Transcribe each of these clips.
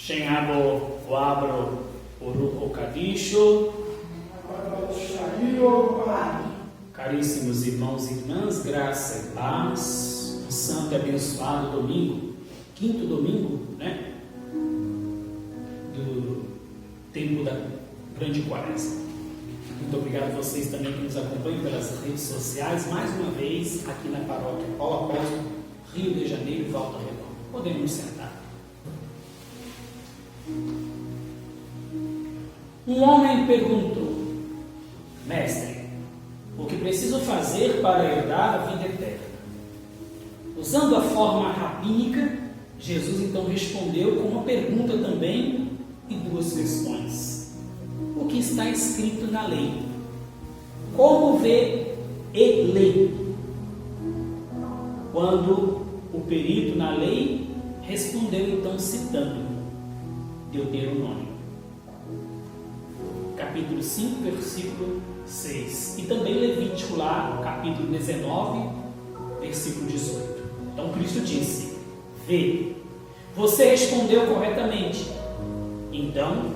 Shenabo Wabro Uruko Kadisho. Caríssimos irmãos e irmãs, graça e paz, um santo e abençoado domingo, quinto domingo, do tempo da grande quaresma. Muito obrigado a vocês também que nos acompanham pelas redes sociais, mais uma vez aqui na paróquia Paulo Apóstolo, Rio de Janeiro, Volta Redonda. Podemos nos sentar. Um homem perguntou: Mestre, o que preciso fazer para herdar a vida eterna? Usando a forma rabínica, Jesus então respondeu com uma pergunta também e duas questões. O que está escrito na lei? Como vê e lê? Quando o perito na lei respondeu então citando Deuteronômio, capítulo 5, versículo 6, e também Levítico lá, capítulo 19, versículo 18. Então Cristo disse: vê, você respondeu corretamente. Então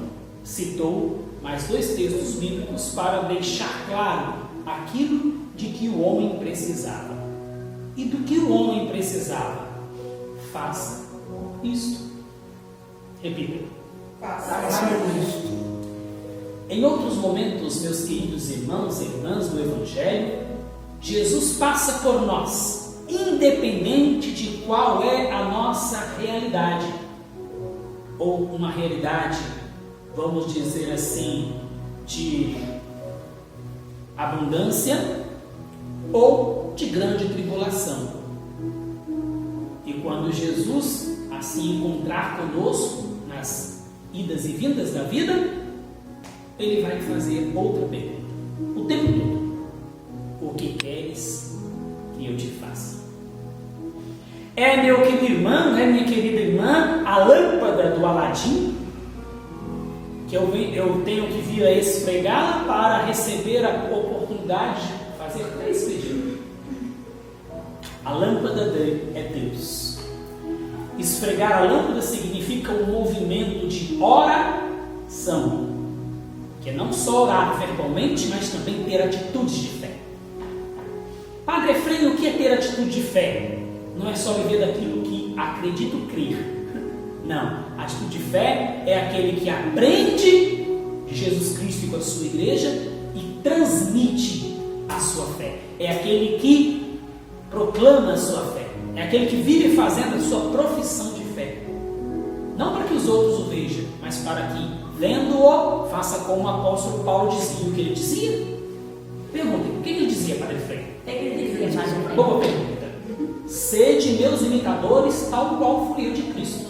citou mais dois textos bíblicos para deixar claro aquilo de que o homem precisava. E do que o homem precisava? Faça isto. Repita: faça isto. Em outros momentos, meus queridos irmãos e irmãs do Evangelho, Jesus passa por nós, independente de qual é a nossa realidade, ou uma realidade, vamos dizer assim, de abundância ou de grande tribulação. E quando Jesus assim encontrar conosco nas idas e vindas da vida, ele vai fazer outra pergunta, o tempo todo: o que queres que eu te faça? Meu querido irmão, minha querida irmã, a lâmpada do Aladim, que eu tenho que vir a esfregá-la para receber a oportunidade de fazer 3 pedidos. A lâmpada é Deus. Esfregar a lâmpada significa um movimento de oração, que é não só orar verbalmente, mas também ter atitudes de fé. Padre Efrem, o que é ter atitude de fé? Não é só viver daquilo que acredito crer. Não, a atitude de fé é aquele que aprende de Jesus Cristo e com a sua igreja e transmite a sua fé. É aquele que proclama a sua fé. É aquele que vive fazendo a sua profissão de fé. Não para que os outros o vejam, mas para que, vendo-o, faça como o apóstolo Paulo dizia. O que ele dizia? Pergunta: o que ele dizia, Padre Efrem? O que ele dizia? Boa pergunta. Sede meus imitadores, tal qual fui eu de Cristo.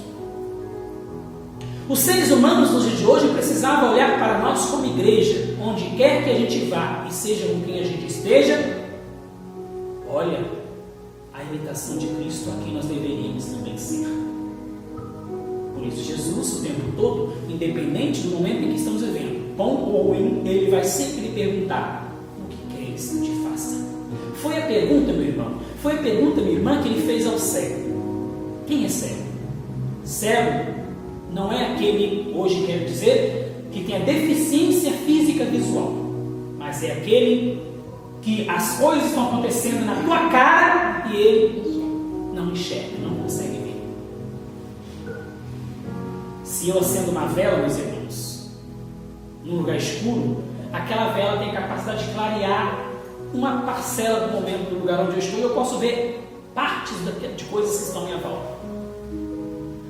Os seres humanos nos dias de hoje precisavam olhar para nós como igreja, onde quer que a gente vá e seja com quem a gente esteja. Olha, a imitação de Cristo a quem nós deveríamos também ser. Por isso Jesus, o tempo todo, independente do momento em que estamos vivendo, bom ou ruim, ele vai sempre lhe perguntar: o que queres que eu te faça? Foi a pergunta, meu irmão, foi a pergunta, minha irmã, que ele fez ao cego. Quem é cego? Cego não é aquele, hoje quero dizer, que tem a deficiência física visual, mas é aquele que as coisas estão acontecendo na tua cara e ele não enxerga, não consegue ver. Se eu acendo uma vela, meus irmãos, num lugar escuro, aquela vela tem a capacidade de clarear uma parcela do momento do lugar onde eu estou, e eu posso ver partes de coisas que estão à minha volta.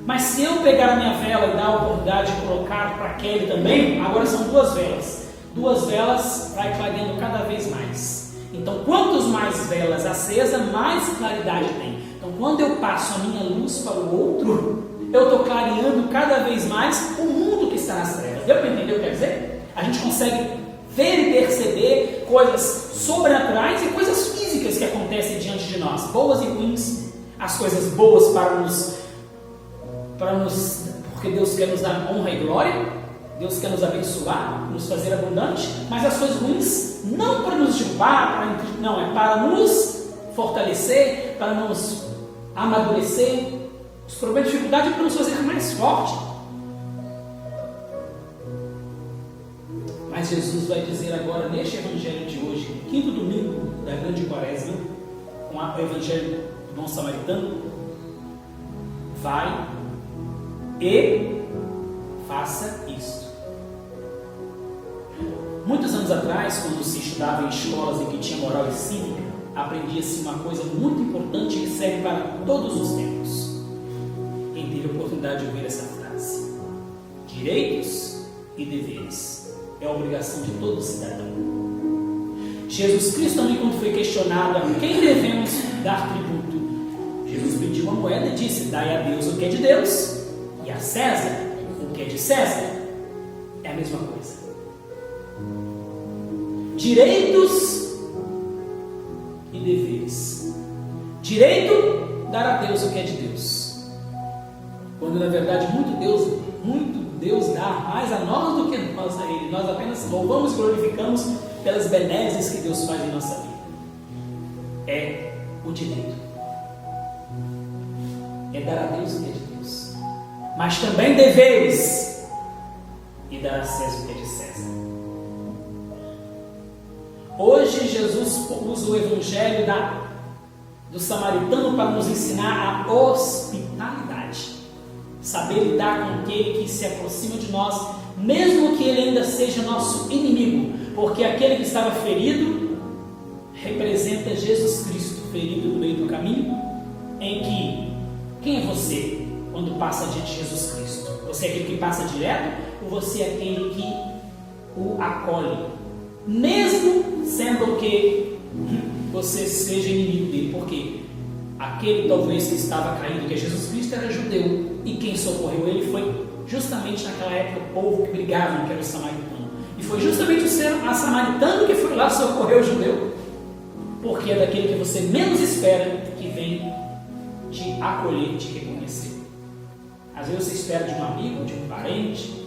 Mas se eu pegar a minha vela e dar a oportunidade de colocar para aquele também, agora são 2 velas. 2 velas vai clareando cada vez mais. Então, quantos mais velas acesas, mais claridade tem. Então, quando eu passo a minha luz para o outro, eu estou clareando cada vez mais o mundo que está nas trevas. Deu para entender o que quer dizer? A gente consegue ver e perceber coisas sobrenaturais e coisas físicas que acontecem diante de nós, boas e ruins. As coisas boas para nos porque Deus quer nos dar honra e glória, Deus quer nos abençoar, nos fazer abundante, mas as coisas ruins não para nos derrubar, não, é para nos fortalecer, para nos amadurecer. Os problemas de dificuldade é para nos fazer mais forte. Mas Jesus vai dizer agora, neste evangelho de hoje, no quinto domingo da grande quaresma, com o evangelho do bom samaritano: vai e faça isto. Muitos anos atrás, quando se estudava em escolas em que tinha moral e cívica, aprendia-se uma coisa muito importante que serve para todos os tempos. Quem teve a oportunidade de ouvir essa frase: direitos e deveres é a obrigação de todo cidadão. Jesus Cristo também, quando foi questionado a quem devemos dar tributo, Jesus pediu uma moeda e disse: dai a Deus o que é de Deus e a César o que é de César. É a mesma coisa. Direitos e deveres. Direito, dar a Deus o que é de Deus, quando na verdade muito Deus dá mais a nós do que nós a Ele. Nós apenas louvamos e glorificamos pelas benesses que Deus faz em nossa vida. É o direito, é dar a Deus o que é de Deus, mas também deveres e dar a César o que é de César. Hoje Jesus usa o evangelho do samaritano para nos ensinar a hospitalidade, saber lidar com aquele que se aproxima de nós, mesmo que ele ainda seja nosso inimigo, porque aquele que estava ferido representa Jesus Cristo, ferido no meio do caminho, em que, quem é você quando passa diante de Jesus Cristo? Você é aquele que passa direto, ou você é aquele que o acolhe, mesmo sendo que você seja inimigo dele? Porque aquele talvez que estava caído, que é Jesus Cristo, era judeu, e quem socorreu ele foi justamente naquela época o povo que brigava, que era o samaritano, e foi justamente o samaritano que foi lá socorrer o judeu, porque é daquele que você menos espera que vem te acolher, te reconhecer. Às vezes você espera de um amigo, de um parente,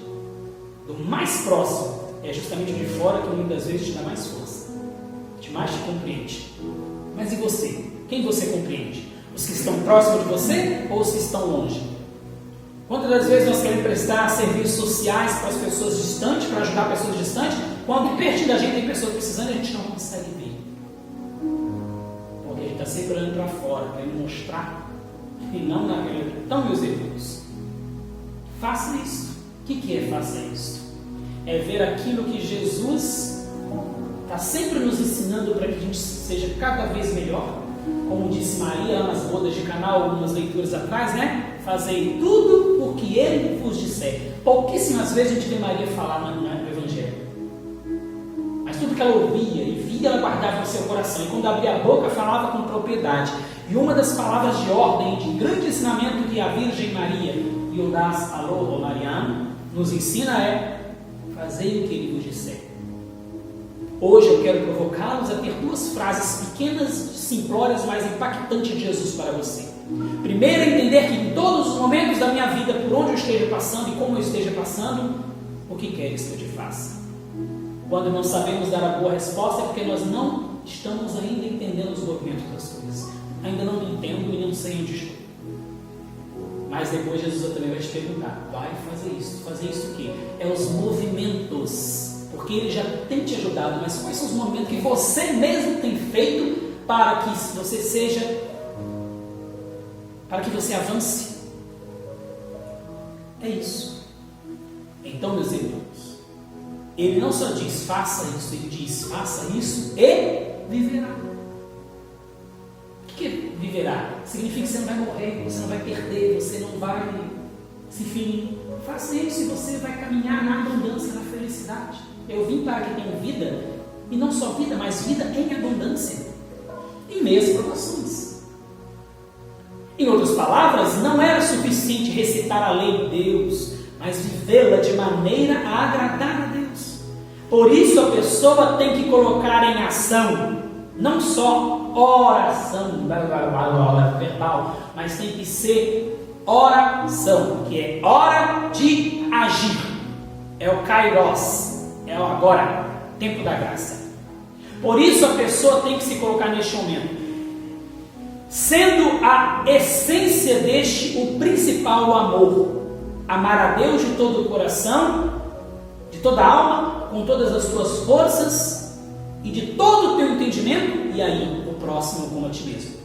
do mais próximo. É justamente o de fora que muitas vezes te dá mais força, que mais te compreende. Mas e você? Quem você compreende? Os que estão próximos de você ou os que estão longe? Quantas das vezes nós queremos prestar serviços sociais para as pessoas distantes, para ajudar pessoas distantes, quando perto da gente tem pessoas precisando e a gente não consegue ver? Porque a gente está sempre olhando para fora, querendo mostrar, e não naquele. Então, meus irmãos, faça isso. O que é faça isso? É ver aquilo que Jesus está sempre nos ensinando para que a gente seja cada vez melhor. Como disse Maria nas bodas de Caná, algumas leituras atrás, né? Fazei tudo o que Ele vos disser. Pouquíssimas vezes a gente vê Maria falar no Evangelho. Mas tudo que ela ouvia e via, ela guardava no seu coração. E quando abria a boca, falava com propriedade. E uma das palavras de ordem, de grande ensinamento que a Virgem Maria, Iodas Aloho Mariano, nos ensina é: fazei o que Ele vos disser. Hoje eu quero provocá-los a ter duas frases pequenas, simplórias, mas impactantes de Jesus para você. Primeiro, entender que em todos os momentos da minha vida, por onde eu esteja passando e como eu esteja passando, o que queres que eu te faça? Quando não sabemos dar a boa resposta, é porque nós não estamos ainda entendendo os movimentos das coisas. Ainda não me entendo e não sei onde estou. Mas depois Jesus também vai te perguntar: vai fazer isso o quê? É os movimentos, porque Ele já tem te ajudado, mas quais são os movimentos que você mesmo tem feito para que você seja, para que você avance? É isso. Então, meus irmãos, Ele não só diz faça isso, Ele diz faça isso e viverá. O que viverá? Significa que você não vai morrer, você não vai perder, você não vai se ferir. Faça isso e você vai caminhar na abundância, na felicidade. Eu vim para que tenham vida, e não só vida, mas vida em abundância, em meio às provações. Em outras palavras, não era suficiente recitar a lei de Deus, mas vivê-la de maneira a agradar a Deus. Por isso a pessoa tem que colocar em ação, não só oração verbal, mas tem que ser oração, que é hora de agir. É o kairos, é o agora, tempo da graça. Por isso a pessoa tem que se colocar neste momento, sendo a essência deste o principal, o amor. Amar a Deus de todo o coração, de toda a alma, com todas as tuas forças e de todo o teu entendimento, e aí o próximo como a ti mesmo.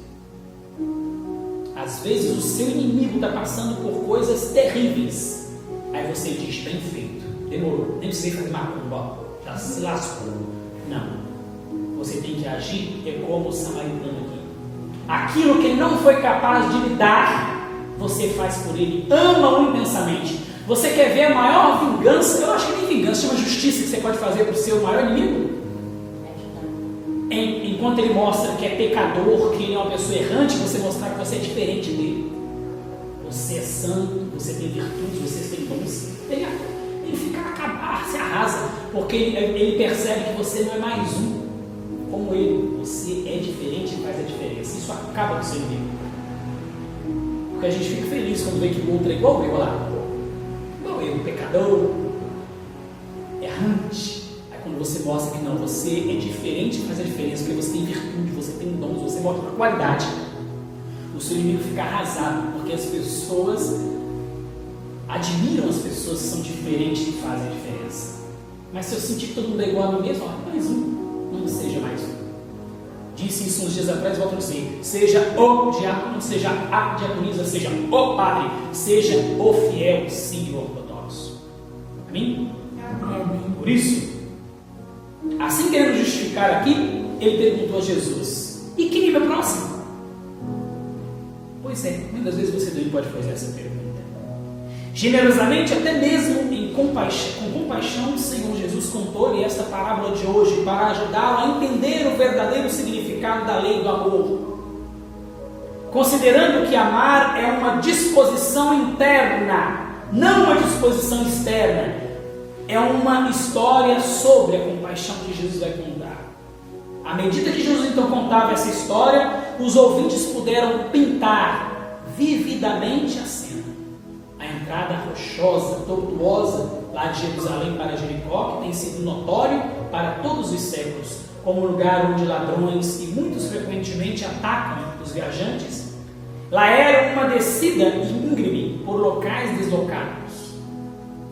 Às vezes o seu inimigo está passando por coisas terríveis. Aí você diz, bem feito, demorou, nem precisei fazer macumba, já se lascou. Não, você tem que agir como o samaritano aqui. Aquilo que ele não foi capaz de lhe dar, você faz por ele, ama-o intensamente. Você quer ver a maior vingança? Eu acho que nem vingança, chama justiça que você pode fazer para o seu maior inimigo. Enquanto ele mostra que é pecador, que ele é uma pessoa errante, você mostrar que você é diferente dele. Você é santo, você tem virtudes, você tem dons. Ele fica a acabar, se arrasa, porque ele percebe que você não é mais um como ele. Você é diferente e faz a diferença. Isso acaba com o seu inimigo. Porque a gente fica feliz quando vê que o outro é igual eu lá. Igual eu, pecador, errante. Quando você mostra que não, você é diferente e faz a diferença, porque você tem virtude, você tem dons, você mostra qualidade. O seu inimigo fica arrasado, porque as pessoas admiram as pessoas que são diferentes e fazem a diferença. Mas se eu sentir que todo mundo é igual a mim mesmo, mais um, não seja mais um. Disse isso uns dias atrás, volto a dizer, seja o diácono, seja a diaconisa, seja o padre, seja o fiel, sírio ortodoxo. Amém? Amém. Por isso, assim querendo justificar aqui, ele perguntou a Jesus, e quem é meu próximo? Pois é, muitas vezes você também pode fazer essa pergunta. Generosamente, até mesmo com compaixão, o Senhor Jesus contou-lhe esta parábola de hoje para ajudá-lo a entender o verdadeiro significado da lei do amor. Considerando que amar é uma disposição interna, não uma disposição externa. É uma história sobre a compaixão que Jesus vai contar. À medida que Jesus então contava essa história, os ouvintes puderam pintar vividamente a cena. A entrada rochosa, tortuosa, lá de Jerusalém para Jericó, que tem sido notório para todos os séculos, como lugar onde ladrões e muitos frequentemente atacam os viajantes. Lá era uma descida íngreme por locais deslocados.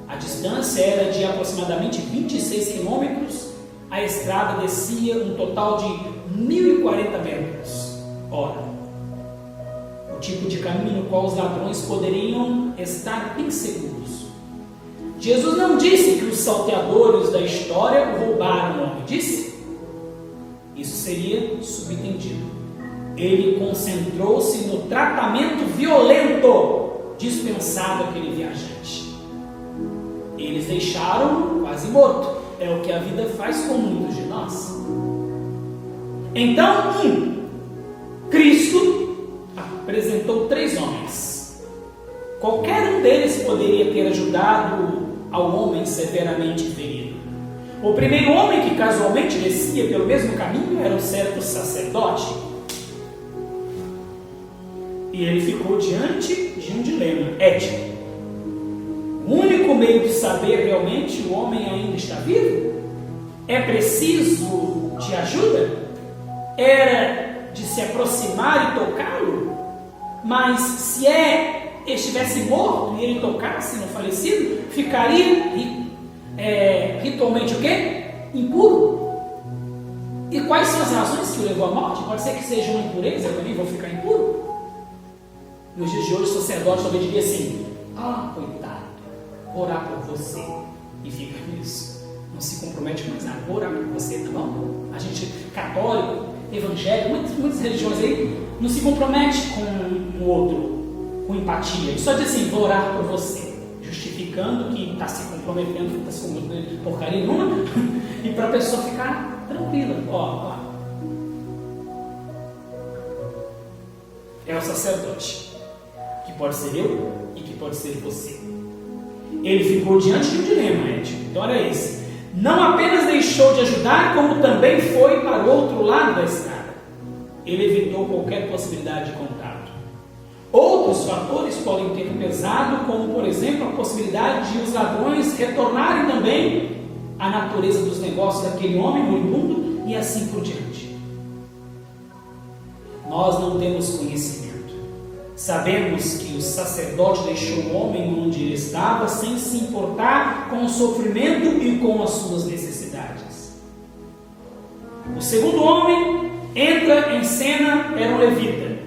A distância era de aproximadamente 26 quilômetros, a estrada descia um total de 1.040 metros. Ora, o tipo de caminho no qual os ladrões poderiam estar bem seguros. Jesus não disse que os salteadores da história roubaram o homem, disse? Isso seria subentendido. Ele concentrou-se no tratamento violento dispensado àquele viajante. Eles deixaram quase morto. É o que a vida faz com muitos de nós. Então, Cristo apresentou 3 homens. Qualquer um deles poderia ter ajudado ao homem severamente ferido. O primeiro homem que casualmente descia pelo mesmo caminho era um certo sacerdote. E ele ficou diante de um dilema ético. O único meio de saber realmente o homem ainda está vivo? É preciso de ajuda? Era de se aproximar e tocá-lo? Mas se estivesse morto e ele tocasse no falecido, ficaria ritualmente o quê? Impuro. E quais são as razões que o levou à morte? Pode ser que seja uma impureza, também vou ficar impuro. Nos dias de hoje, o sacerdote talvez diria assim: coitado, vou orar por você. E fica nisso. Não se compromete com mais nada. Vou orar por você, tá bom? A gente, católico, evangélico, muitas religiões aí, não se compromete com o outro, com empatia. Ele só diz assim: vou orar por você. Justificando que está se comprometendo, não está se comprometendo porcaria nenhuma. E para a pessoa ficar tranquila. Ó. É o sacerdote, que pode ser eu e que pode ser você. Ele ficou diante de um dilema ético. Então era esse. Não apenas deixou de ajudar, como também foi para o outro lado da estrada. Ele evitou qualquer possibilidade de contato. Outros fatores podem ter pesado, como por exemplo a possibilidade de os ladrões retornarem também à natureza dos negócios daquele homem moribundo e assim por diante. Nós não temos conhecimento. Sabemos que o sacerdote deixou o homem onde ele estava sem se importar com o sofrimento e com as suas necessidades. O segundo homem entra em cena, era um levita.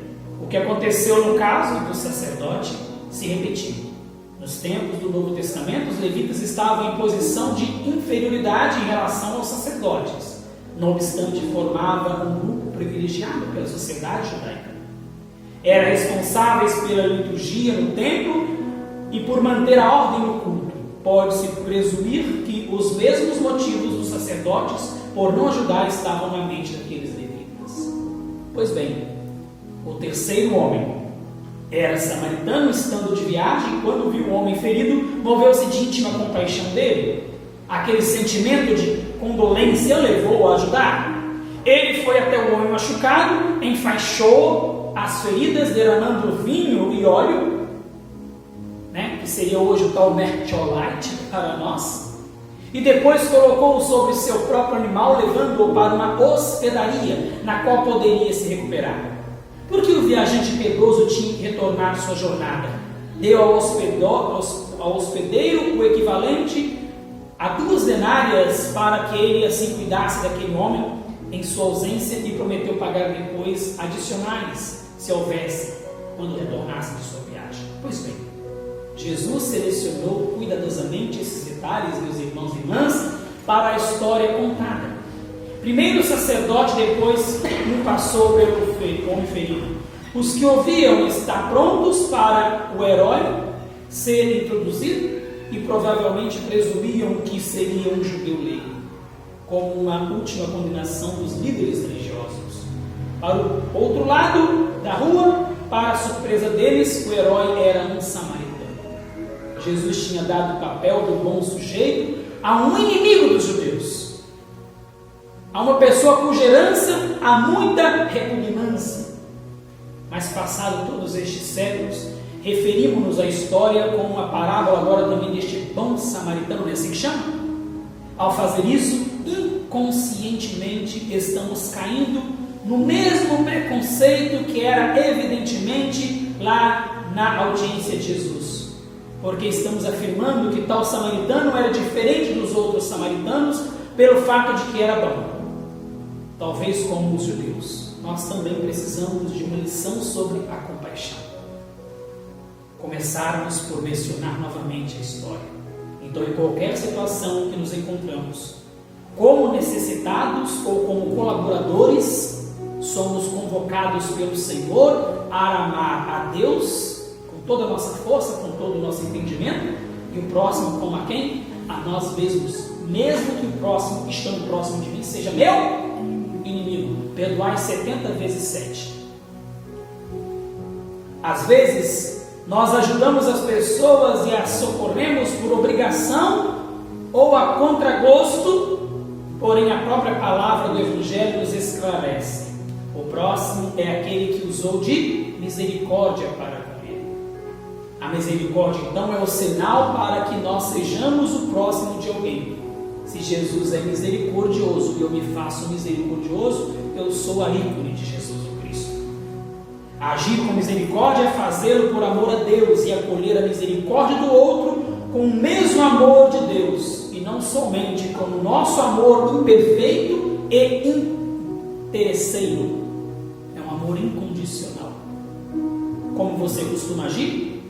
O que aconteceu no caso do sacerdote se repetiu. Nos tempos do Novo Testamento, os levitas estavam em posição de inferioridade em relação aos sacerdotes. Não obstante, formava um grupo privilegiado pela sociedade judaica. Eram responsáveis pela liturgia no templo e por manter a ordem no culto. Pode-se presumir que os mesmos motivos dos sacerdotes por não ajudar estavam na mente daqueles levitas. Pois bem, o terceiro homem era samaritano, estando de viagem, e quando viu o homem ferido, moveu-se de íntima compaixão dele. Aquele sentimento de condolência levou-o a ajudar. Ele foi até o homem machucado, enfaixou as feridas, derramando vinho e óleo, que seria hoje o tal mertiolate para nós, e depois colocou-o sobre seu próprio animal, levando-o para uma hospedaria, na qual poderia se recuperar. Porque o viajante piedoso tinha que retornar sua jornada. Deu ao hospedeiro o equivalente a 2 denárias para que ele assim cuidasse daquele homem em sua ausência, e prometeu pagar depois adicionais, se houvesse, quando retornasse de sua viagem. Pois bem, Jesus selecionou cuidadosamente esses detalhes, meus irmãos e irmãs, para a história contada. Primeiro o sacerdote, depois um passou pelo homem ferido. Os que ouviam estar prontos para o herói ser introduzido e provavelmente presumiam que seria um judeu leigo, como uma última condenação dos líderes religiosos. Para o outro lado da rua, para a surpresa deles, o herói era um samaritano. Jesus tinha dado o papel do bom sujeito a um inimigo dos judeus, a uma pessoa cuja herança há muita repugnância. Mas passado todos estes séculos, referimos-nos à história como uma parábola agora também deste bom samaritano, não é assim que chama? Ao fazer isso, inconscientemente estamos caindo no mesmo preconceito que era evidentemente lá na audiência de Jesus, porque estamos afirmando que tal samaritano era diferente dos outros samaritanos pelo fato de que era bom. Talvez como os judeus, nós também precisamos de uma lição sobre a compaixão. Começarmos por mencionar novamente a história. Então, em qualquer situação que nos encontramos, como necessitados ou como colaboradores, somos convocados pelo Senhor a amar a Deus com toda a nossa força, com todo o nosso entendimento, e o próximo como a quem? A nós mesmos, mesmo que o próximo, estando próximo de mim, seja meu inimigo. Perdoai 70 vezes 7. Às vezes, nós ajudamos as pessoas e as socorremos por obrigação ou a contragosto, porém a própria palavra do Evangelho nos esclarece. O próximo é aquele que usou de misericórdia para com ele. A misericórdia, então, é o sinal para que nós sejamos o próximo de alguém. Se Jesus é misericordioso e eu me faço misericordioso, eu sou a ícone de Jesus Cristo. Agir com misericórdia é fazê-lo por amor a Deus e acolher a misericórdia do outro com o mesmo amor de Deus, e não somente com o nosso amor imperfeito e interesseiro. É um amor incondicional. Como você costuma agir?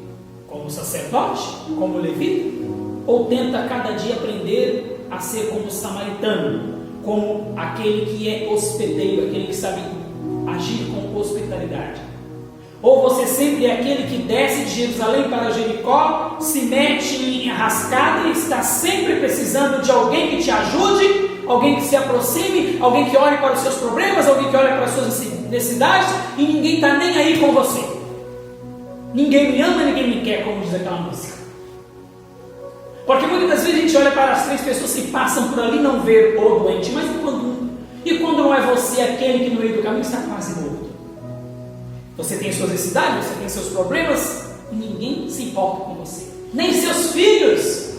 Como sacerdote? Como levita? Ou tenta cada dia aprender a ser como o samaritano, como aquele que é hospedeiro, aquele que sabe agir com hospitalidade? Ou você sempre é aquele que desce de Jerusalém para Jericó, se mete em arrascada e está sempre precisando de alguém que te ajude, alguém que se aproxime, alguém que olhe para os seus problemas, alguém que olhe para as suas necessidades, e ninguém está nem aí com você? Ninguém me ama, ninguém me quer, como diz aquela música. Porque muitas das vezes a gente olha para as 3 pessoas que passam por ali e não vê o doente, mas e quando não é você aquele que no meio do caminho está quase morto? Você tem suas necessidades, você tem seus problemas, e ninguém se importa com você. Nem seus filhos,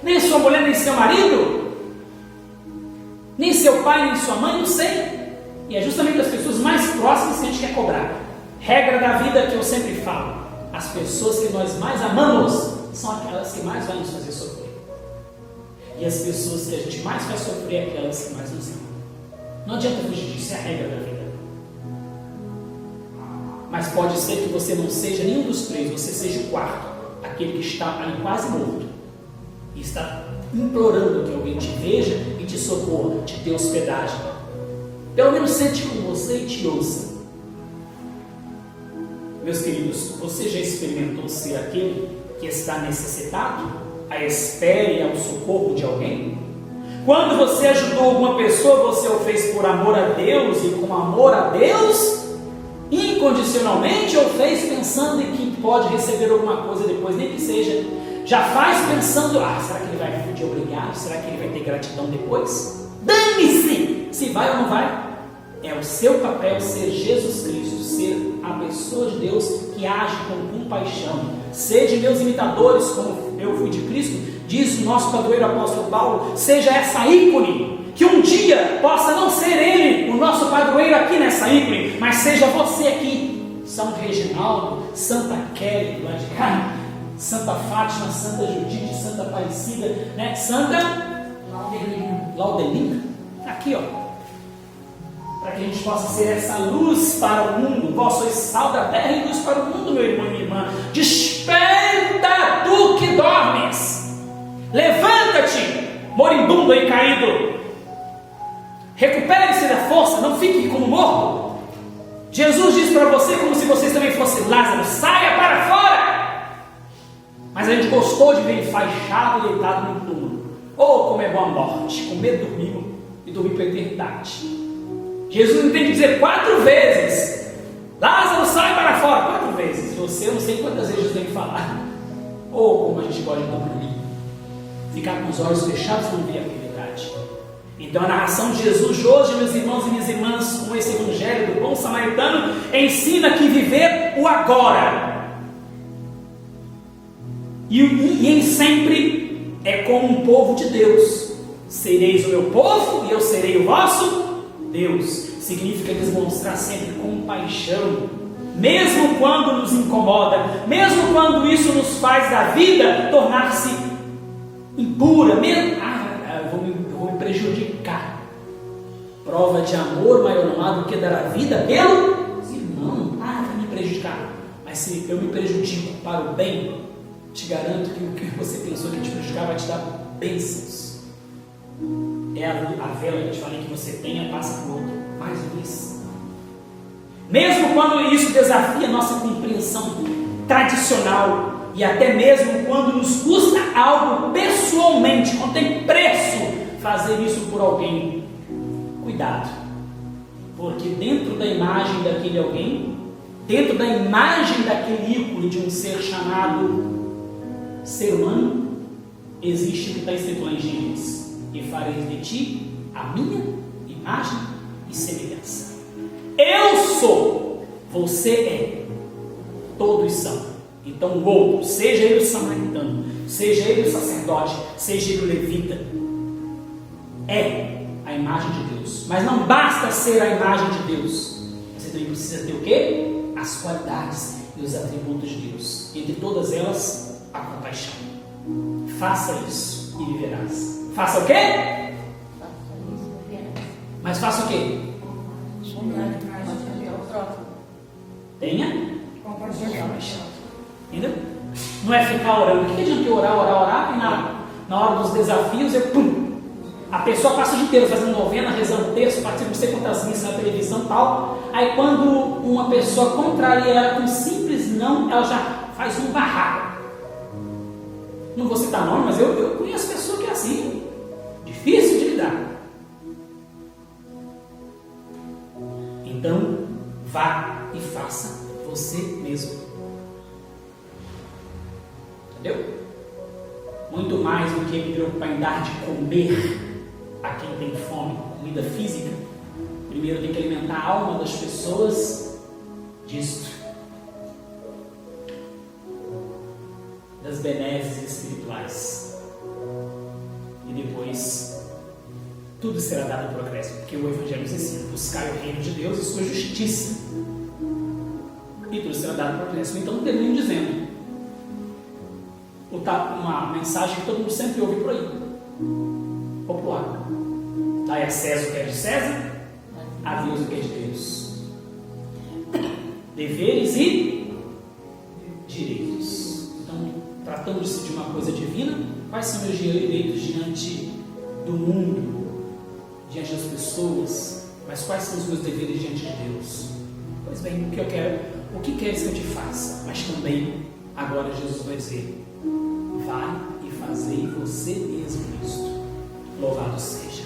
nem sua mulher, nem seu marido, nem seu pai, nem sua mãe, não sei. E é justamente das pessoas mais próximas que a gente quer cobrar. Regra da vida que eu sempre falo: as pessoas que nós mais amamos são aquelas que mais vão nos fazer sofrer. E as pessoas que a gente mais faz sofrer é aquelas que mais nos amam. Não adianta fugir disso, é a regra da vida. Mas pode ser que você não seja nenhum dos três, você seja o quarto, aquele que está ali quase morto e está implorando que alguém te veja e te socorra, te dê hospedagem. Pelo menos sente com você e te ouça. Meus queridos, você já experimentou ser aquele que está necessitado, à espera e ao socorro de alguém? Quando você ajudou alguma pessoa, você o fez por amor a Deus e com amor a Deus? Incondicionalmente, ou fez pensando em que pode receber alguma coisa depois, nem que seja? Já faz pensando: será que ele vai pedir obrigado? Será que ele vai ter gratidão depois? Dane-se se vai ou não vai. É o seu papel ser Jesus Cristo, ser a pessoa de Deus que age com compaixão. Seja meus imitadores, como eu fui de Cristo, diz o nosso padroeiro apóstolo Paulo. Seja essa ícone, que um dia possa não ser ele, o nosso padroeiro aqui nessa ícone, mas seja você aqui, São Reginaldo, Santa Kelly, lá de cá, Santa Fátima, Santa Judite, Santa Aparecida, né? Santa Laudelina, aqui ó, para que a gente possa ser essa luz para o mundo. Vós sois sal da terra e luz para o mundo, meu irmão e minha irmã. Desperta, tu que dormes, levanta-te, moribundo e caído, recupere-se da força, não fique como morto. Jesus diz para você, como se vocês também fossem Lázaro: saia para fora. Mas a gente gostou de ver ele faixado e deitado no túmulo. Como é boa a morte, com medo dormir e dormir para a eternidade. Jesus não tem que dizer 4 vezes: Lázaro, sai para fora, 4 vezes. Você, eu não sei quantas vezes Jesus tem que falar. Como a gente gosta de dormir, ficar com os olhos fechados e não ver a realidade. Então a narração de Jesus hoje, meus irmãos e minhas irmãs, com esse evangelho do bom samaritano, ensina que viver o agora e em sempre é como um povo de Deus. Sereis o meu povo e eu serei o vosso Deus. Significa demonstrar sempre compaixão, mesmo quando nos incomoda, mesmo quando isso nos faz da vida tornar-se impura, mesmo, eu vou me prejudicar. Prova de amor maior não há do que dar a vida pelos irmãos. Vai me prejudicar. Mas se eu me prejudico para o bem, te garanto que o que você pensou que te prejudicar vai te dar bênçãos. É a vela que eu te falei que você tenha, passa para o outro. Mais isso. Mesmo quando isso desafia a nossa compreensão tradicional, e até mesmo quando nos custa algo pessoalmente, quando tem preço fazer isso por alguém, cuidado, porque dentro da imagem daquele alguém, dentro da imagem daquele ícone de um ser chamado ser humano, existe o que está escrito lá em Gênesis: e farei de ti a minha imagem e semelhança. Eu sou, você é, todos são. Então o outro, seja ele o samaritano, seja ele o sacerdote, seja ele o levita, é a imagem de Deus. Mas não basta ser a imagem de Deus, você também precisa ter o quê? As qualidades e os atributos de Deus. Entre todas elas, a compaixão. Faça isso e viverás. Faça o quê? Mas faça o quê? Tenha compaixão. Entendeu? Não é ficar orando. O que adianta eu orar e na hora dos desafios a pessoa passa o dia inteiro fazendo novena, rezando texto, participa não sei quantas missas na televisão e tal. Aí quando uma pessoa contraria ela com um simples não, ela já faz um barraco. Não vou citar nome, mas eu conheço pessoa que é assim, difícil de lidar. Então, vá e faça você mesmo. Entendeu? Muito mais do que me preocupar em dar de comer a quem tem fome, comida física, primeiro tem que alimentar a alma das pessoas disto, das benesses espirituais, e depois tudo será dado por acréscimo, porque o Evangelho nos ensina: buscar o reino de Deus e sua justiça, e tudo será dado para o acréscimo. Então termino dizendo uma mensagem que todo mundo sempre ouve por aí, popular: dai a César o que é de César, a Deus o que é de Deus. Deveres e direitos. Então, tratando-se de uma coisa divina, quais são meus direitos diante do mundo, diante das pessoas? Mas quais são os meus deveres diante de Deus? Pois bem, o que queres que eu te faça? Mas também, agora Jesus vai dizer: vai e fazei você mesmo isto. Louvado seja.